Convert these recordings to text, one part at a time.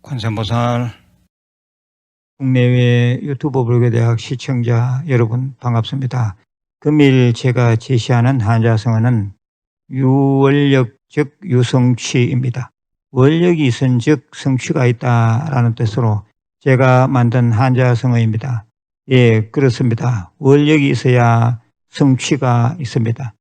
관세음보살, 국내외 유튜브 불교대학 시청자 여러분 반갑습니다. 금일 제가 제시하는 한자성어는 유월력적 유성취입니다. 월력이 있은즉 성취가 있다라는 뜻으로 제가 만든 한자성어입니다. 예, 그렇습니다. 월력이 있어야 성취가 있습니다.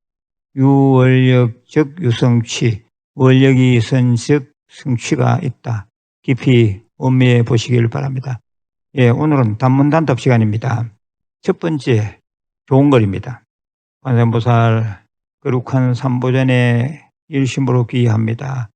유월력적 유성취, 월력이 있은즉 성취가 있다. 깊이 음미해 보시길 바랍니다. 예, 오늘은 단문단답 시간입니다. 첫 번째, 좋은 글입니다. 관세음보살 거룩한 삼보전에 일심으로 귀의합니다.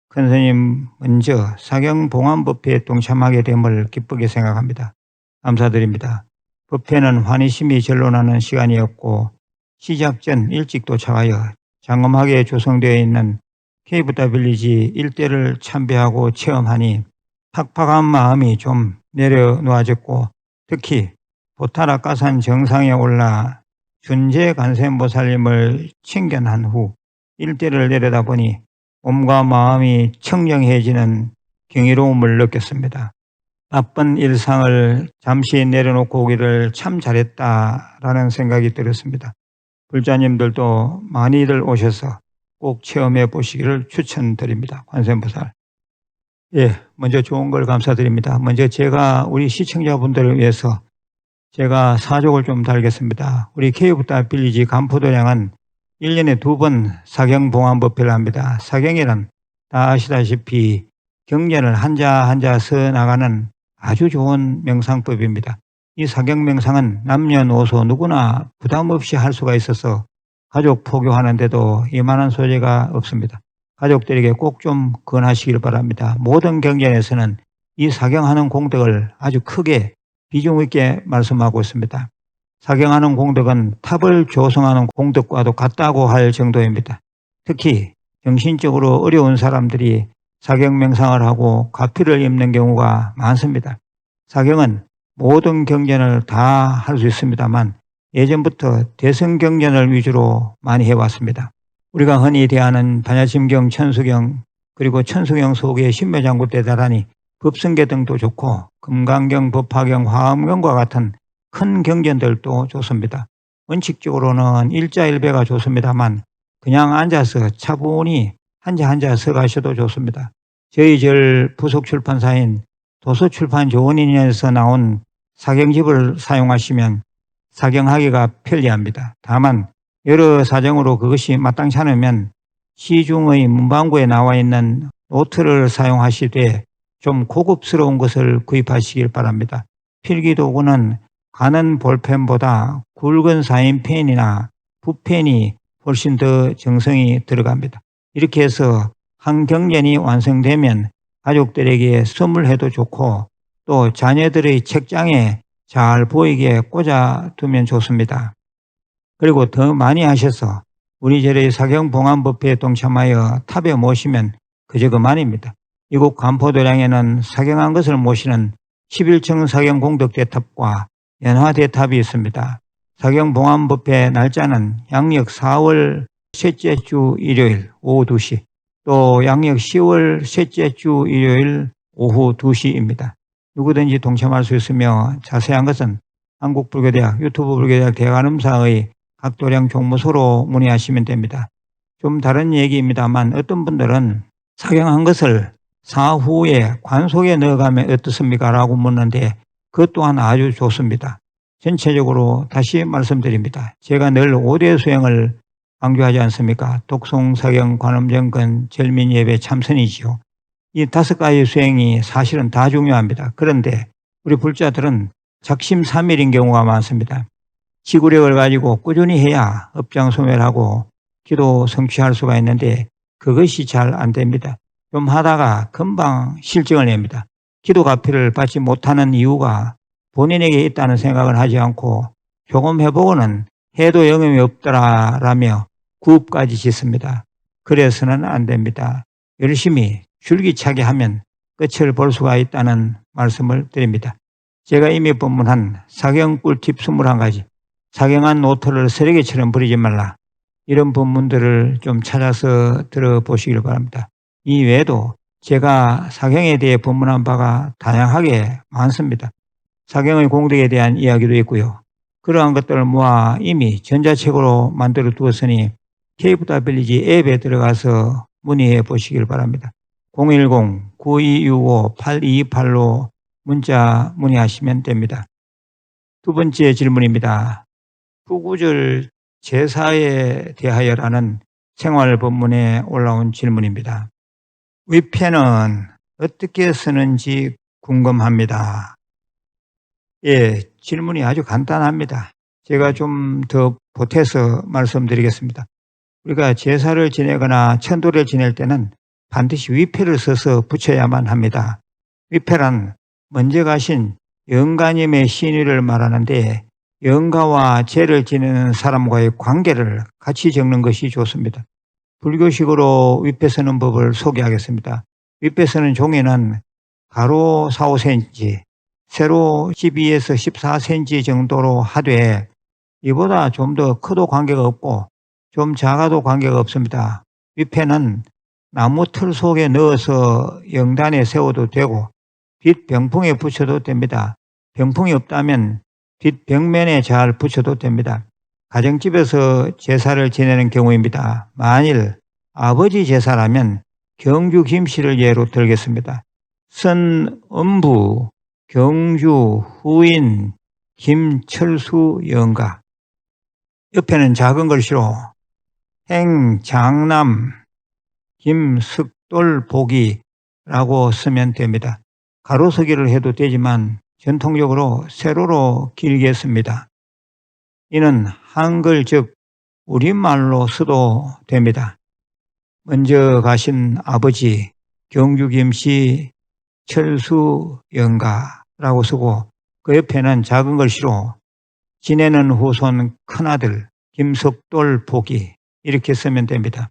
큰 스님 먼저 사경봉안법회에 동참하게 됨을 기쁘게 생각합니다. 감사드립니다. 법회는 환희심이 절로 나는 시간이었고 시작 전 일찍 도착하여 장엄하게 조성되어 있는 KW 일대를 참배하고 체험하니 팍팍한 마음이 좀 내려놓아졌고 특히 보타라카산 정상에 올라 준재 관세음보살님을 친견한 후 일대를 내려다보니 몸과 마음이 청정해지는 경이로움을 느꼈습니다. 바쁜 일상을 잠시 내려놓고 오기를 참 잘했다라는 생각이 들었습니다. 불자님들도 많이들 오셔서 꼭 체험해 보시기를 추천드립니다. 관세음보살. 예, 먼저 좋은 걸 감사드립니다. 먼저 제가 우리 시청자분들을 위해서 제가 사족을 좀 달겠습니다. 우리 KW 간포도량은 1년에 2번 사경봉안법회를 합니다. 사경이란 다 아시다시피 경전을 한자 한자 써 나가는 아주 좋은 명상법입니다. 이 사경명상은 남녀노소 누구나 부담 없이 할 수가 있어서 가족 포교하는데도 이만한 소재가 없습니다. 가족들에게 꼭 좀 권하시길 바랍니다. 모든 경전에서는 이 사경하는 공덕을 아주 크게 비중 있게 말씀하고 있습니다. 사경하는 공덕은 탑을 조성하는 공덕과도 같다고 할 정도입니다. 특히 정신적으로 어려운 사람들이 사경명상을 하고 가피를 입는 경우가 많습니다. 사경은 모든 경전을 다 할 수 있습니다만 예전부터 대승경전을 위주로 많이 해왔습니다. 우리가 흔히 대하는 반야심경, 천수경, 그리고 천수경 속의 신묘장구 대다라니 법승계 등도 좋고 금강경, 법화경, 화엄경과 같은 큰 경전들도 좋습니다. 원칙적으로는 일자일배가 좋습니다만 그냥 앉아서 차분히 한자 한자 써가셔도 좋습니다. 저희 절 부속출판사인 도서출판 조은인에서 나온 사경집을 사용하시면 사경하기가 편리합니다. 다만 여러 사정으로 그것이 마땅치 않으면 시중의 문방구에 나와 있는 노트를 사용하시되 좀 고급스러운 것을 구입하시길 바랍니다. 필기도구는 가는 볼펜보다 굵은 사인펜이나 붓펜이 훨씬 더 정성이 들어갑니다. 이렇게 해서 한 경전이 완성되면 가족들에게 선물해도 좋고 또 자녀들의 책장에 잘 보이게 꽂아두면 좋습니다. 그리고 더 많이 하셔서 우리 절의 사경봉안법회에 동참하여 탑에 모시면 그저 그만입니다. 이곳 간포도량에는 사경한 것을 모시는 11층 사경공덕대탑과 연화대탑이 있습니다. 사경봉안법회 날짜는 양력 4월 셋째 주 일요일 오후 2시, 또 양력 10월 셋째 주 일요일 오후 2시입니다. 누구든지 동참할 수 있으며 자세한 것은 한국불교대학 유튜브 불교대학 대관음사의 각도량 종무소로 문의하시면 됩니다. 좀 다른 얘기입니다만 어떤 분들은 사경한 것을 사후에 관속에 넣어가면 어떻습니까? 라고 묻는데 그것 또한 아주 좋습니다. 전체적으로 다시 말씀드립니다. 제가 늘 5대 수행을 강조하지 않습니까? 독송, 사경, 관음정근, 절민예배, 참선이지요. 이 5가지 수행이 사실은 다 중요합니다. 그런데 우리 불자들은 작심삼일인 경우가 많습니다. 지구력을 가지고 꾸준히 해야 업장소멸하고 기도 성취할 수가 있는데 그것이 잘 안 됩니다. 좀 하다가 금방 실증을 냅니다. 기도 가피를 받지 못하는 이유가 본인에게 있다는 생각을 하지 않고 조금 해보고는 해도 영향이 없더라라며 구업까지 짓습니다. 그래서는 안 됩니다. 열심히 줄기차게 하면 끝을 볼 수가 있다는 말씀을 드립니다. 제가 이미 법문한 사경 꿀팁 21가지, 사경한 노트를 쓰레기처럼 버리지 말라. 이런 본문들을 좀 찾아서 들어보시길 바랍니다. 이 외에도 제가 사경에 대해 본문한 바가 다양하게 많습니다. 사경의 공덕에 대한 이야기도 있고요. 그러한 것들을 모아 이미 전자책으로 만들어 두었으니 KFWG 앱에 들어가서 문의해 보시길 바랍니다. 010-9265-8228로 문자 문의하시면 됩니다. 두 번째 질문입니다. 구구절 제사에 대하여라는 생활 본문에 올라온 질문입니다. 위패는 어떻게 쓰는지 궁금합니다. 예, 질문이 아주 간단합니다. 제가 좀 더 보태서 말씀드리겠습니다. 우리가 제사를 지내거나 천도를 지낼 때는 반드시 위패를 써서 붙여야만 합니다. 위패란 먼저 가신 영가님의 신의를 말하는데 영가와 제를 지내는 사람과의 관계를 같이 적는 것이 좋습니다. 불교식으로 위패 쓰는 법을 소개하겠습니다. 위패 쓰는 종이는 가로 4, 5cm, 세로 12에서 14cm 정도로 하되 이보다 좀 더 커도 관계가 없고 좀 작아도 관계가 없습니다. 위패는 나무 틀 속에 넣어서 영단에 세워도 되고 빛 병풍에 붙여도 됩니다. 병풍이 없다면 빛 벽면에 잘 붙여도 됩니다. 가정집에서 제사를 지내는 경우입니다. 만일 아버지 제사라면 경주 김씨를 예로 들겠습니다. 선엄부, 경주, 후인, 김철수 영가. 옆에는 작은 글씨로 행장남, 김석돌 보기라고 쓰면 됩니다. 가로서기를 해도 되지만 전통적으로 세로로 길게 씁니다. 이는 한글 즉 우리말로 써도 됩니다. 먼저 가신 아버지 경주 김씨 철수 영가라고 쓰고 그 옆에는 작은 글씨로 지내는 후손 큰아들 김석돌 보기 이렇게 쓰면 됩니다.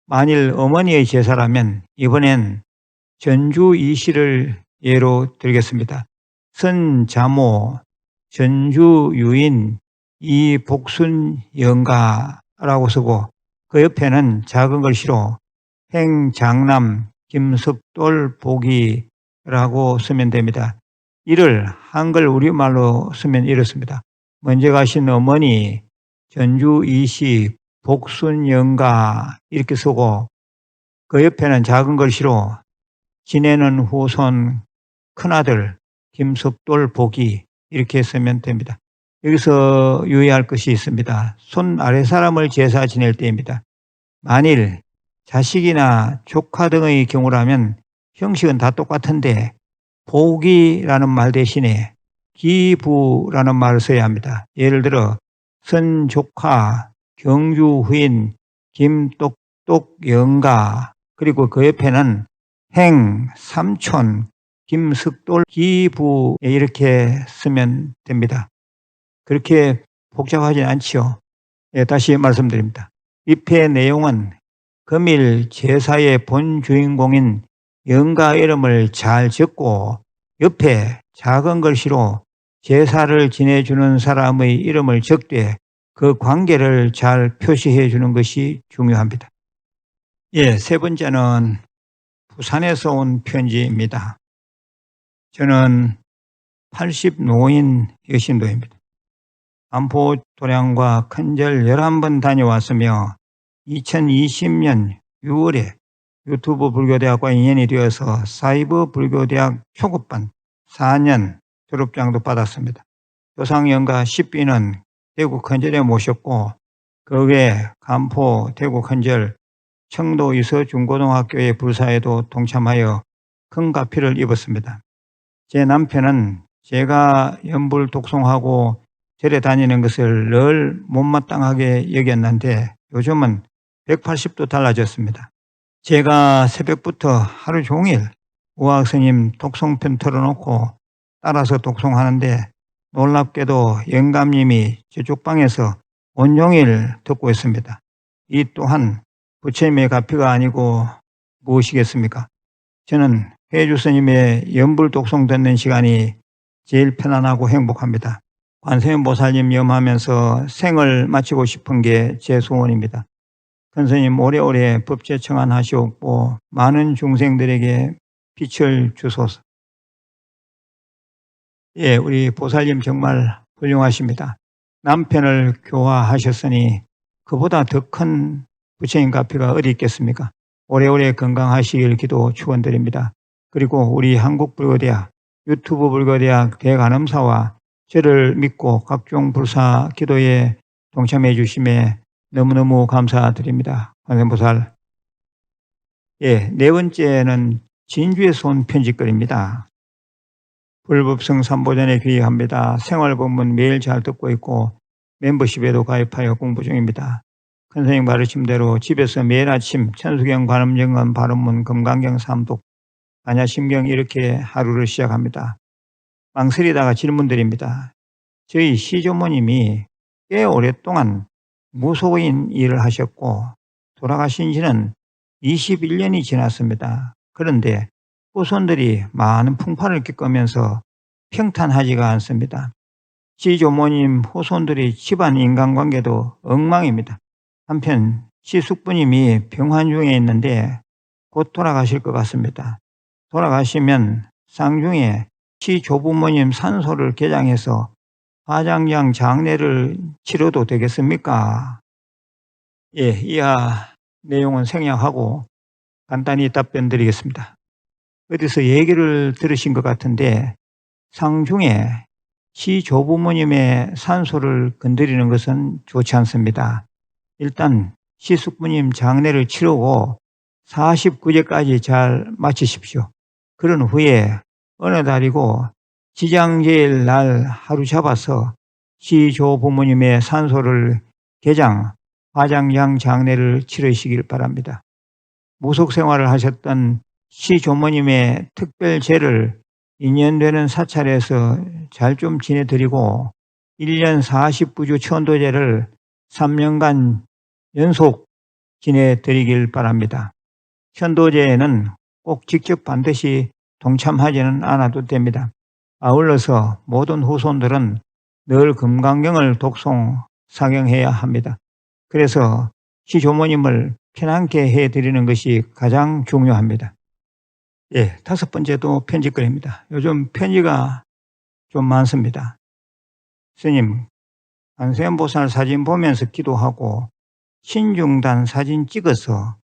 만일 어머니의 제사라면 이번엔 전주 이씨를 예로 들겠습니다. 선자모, 전주 유인, 이복순 영가라고 쓰고 그 옆에는 작은 글씨로 행장남 김석돌 보기라고 쓰면 됩니다. 이를 한글 우리말로 쓰면 이렇습니다. 먼저 가신 어머니 전주 이씨 복순 영가 이렇게 쓰고 그 옆에는 작은 글씨로 지내는 후손 큰아들 김석돌 보기 이렇게 쓰면 됩니다. 여기서 유의할 것이 있습니다. 손 아래 사람을 제사 지낼 때입니다. 만일 자식이나 조카 등의 경우라면 형식은 다 똑같은데 보기라는 말 대신에 기부라는 말을 써야 합니다. 예를 들어 선조카, 경주 후인, 김똑똑 영가 그리고 그 옆에는 행, 삼촌, 김석돌, 기부 이렇게 쓰면 됩니다. 그렇게 복잡하지 않지요. 예, 다시 말씀드립니다. 위패의 내용은 금일 제사의 본 주인공인 영가 이름을 잘 적고 옆에 작은 글씨로 제사를 지내주는 사람의 이름을 적되 그 관계를 잘 표시해 주는 것이 중요합니다. 예, 세 번째는 부산에서 온 편지입니다. 저는 80 노인 여신도입니다. 안포 도량과 큰절 11번 다녀왔으며 2020년 6월에 유튜브 불교대학과 인연이 되어서 사이버 불교대학 초급반 4년 졸업장도 받았습니다. 조상연가 10비는 대구 큰절에 모셨고 그 외 간포, 대구 큰절, 청도 이서 중고등학교의 불사에도 동참하여 큰 가피를 입었습니다. 제 남편은 제가 연불 독송하고 절에 다니는 것을 늘 못마땅하게 여겼는데 요즘은 180도 달라졌습니다. 제가 새벽부터 하루 종일 우학스님 독송편 틀어놓고 따라서 독송하는데 놀랍게도 영감님이 저쪽 방에서 온종일 듣고 있습니다. 이 또한 부처님의 가피가 아니고 무엇이겠습니까? 저는 회주 스님의 연불 독송 듣는 시간이 제일 편안하고 행복합니다. 관세음보살님 염하면서 생을 마치고 싶은 게 제 소원입니다. 큰 스님 오래오래 법제청안 하시옵고 많은 중생들에게 빛을 주소서. 예, 우리 보살님 정말 훌륭하십니다. 남편을 교화하셨으니 그보다 더 큰 부처님 가피가 어디 있겠습니까? 오래오래 건강하시길 기도 축원드립니다. 그리고 우리 한국불교대학, 유튜브 불교대학 대간음사와 저를 믿고 각종 불사 기도에 동참해 주심에 너무너무 감사드립니다. 관세음보살. 예, 네 번째는 진주에서 온 편지글입니다. 불법성 삼보전에 귀의합니다. 생활법문 매일 잘 듣고 있고 멤버십에도 가입하여 공부 중입니다. 큰 선생님 가르침대로 집에서 매일 아침 천수경, 관음정언, 바른문, 금강경, 삼독, 반야심경 이렇게 하루를 시작합니다. 망설이다가 질문드립니다. 저희 시조모님이 꽤 오랫동안 무속인 일을 하셨고 돌아가신 지는 21년이 지났습니다. 그런데 후손들이 많은 풍파를 겪으면서 평탄하지가 않습니다. 시조모님 후손들이 집안 인간관계도 엉망입니다. 한편 시숙부님이 병환 중에 있는데 곧 돌아가실 것 같습니다. 돌아가시면 쌍중에 시조부모님 산소를 개장해서 화장장 장례를 치러도 되겠습니까? 예, 이하 내용은 생략하고 간단히 답변 드리겠습니다. 어디서 얘기를 들으신 것 같은데 상중에 시조부모님의 산소를 건드리는 것은 좋지 않습니다. 일단 시숙부님 장례를 치르고 49제까지 잘 마치십시오. 그런 후에 어느 달이고 지장제일 날 하루 잡아서 시조부모님의 산소를 개장, 화장장 장례를 치르시길 바랍니다. 무속 생활을 하셨던 시조모님의 특별제를 인연되는 사찰에서 잘 좀 지내드리고 1년 49주 천도제를 3년간 연속 지내드리길 바랍니다. 천도제에는 꼭 직접 반드시 동참하지는 않아도 됩니다. 아울러서 모든 후손들은 늘 금강경을 독송, 사경해야 합니다. 그래서 시조모님을 편안케 해드리는 것이 가장 중요합니다. 예, 다섯 번째도 편지글입니다. 요즘 편지가 좀 많습니다. 스님, 관세음보살 사진 보면서 기도하고 신중단 사진 찍어서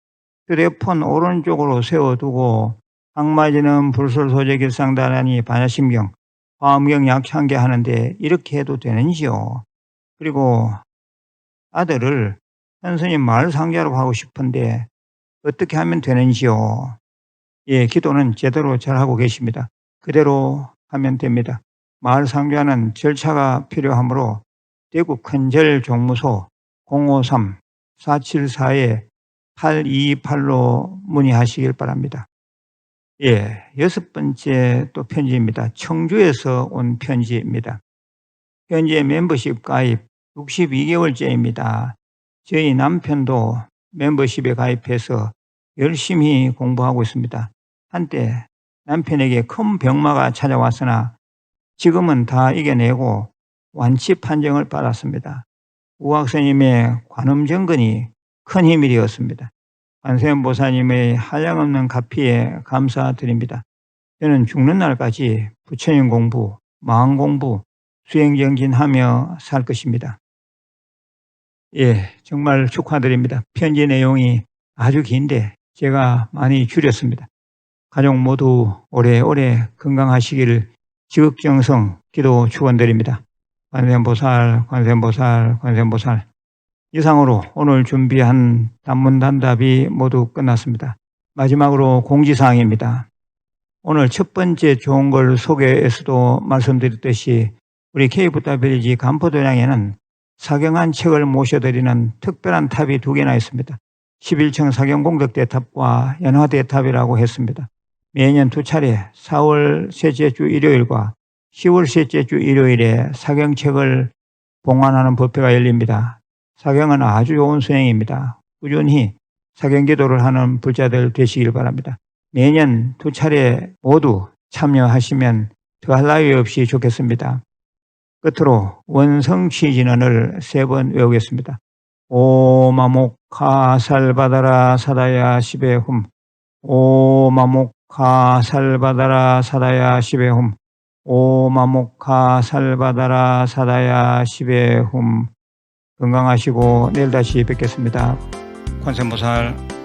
휴대폰 오른쪽으로 세워두고 악마지는 불설소재길상다라니 반야심경, 화엄경 약창게 하는데 이렇게 해도 되는지요? 그리고 아들을 현스님 마을상자로 하고 싶은데 어떻게 하면 되는지요? 예, 기도는 제대로 잘하고 계십니다. 그대로 하면 됩니다. 마을상자는 절차가 필요하므로 대구 큰절 종무소 053-474-8228로 문의하시길 바랍니다. 예, 여섯 번째 또 편지입니다. 청주에서 온 편지입니다. 현재 멤버십 가입 62개월째입니다. 저희 남편도 멤버십에 가입해서 열심히 공부하고 있습니다. 한때 남편에게 큰 병마가 찾아왔으나 지금은 다 이겨내고 완치 판정을 받았습니다. 우학스님의 관음정근이 큰 힘이 되었습니다. 관세음보살님의 한량없는 가피에 감사드립니다. 저는 죽는 날까지 부처님 공부, 마음 공부, 수행정진하며 살 것입니다. 예, 정말 축하드립니다. 편지 내용이 아주 긴데 제가 많이 줄였습니다. 가족 모두 오래오래 건강하시기를 지극정성 기도 축원드립니다. 관세음보살, 관세음보살, 관세음보살. 이상으로 오늘 준비한 단문단답이 모두 끝났습니다. 마지막으로 공지사항입니다. 오늘 첫 번째 좋은 걸 소개에서도 말씀드렸듯이 우리 KFWG 간포도량에는 사경한 책을 모셔드리는 특별한 탑이 2개나 있습니다. 11층 사경공덕대탑과 연화대탑이라고 했습니다. 매년 2차례 4월 셋째 주 일요일과 10월 셋째 주 일요일에 사경책을 봉안하는 법회가 열립니다. 사경은 아주 좋은 수행입니다. 꾸준히 사경기도를 하는 불자들 되시길 바랍니다. 매년 2차례 모두 참여하시면 더할 나위 없이 좋겠습니다. 끝으로 원성취 진언을 3번 외우겠습니다. 오마목하 살바다라 사다야 시베훔. 오마목하 살바다라 사다야 시베훔. 오마목하 살바다라 사다야 시베훔. 건강하시고 내일 다시 뵙겠습니다. 관세음보살.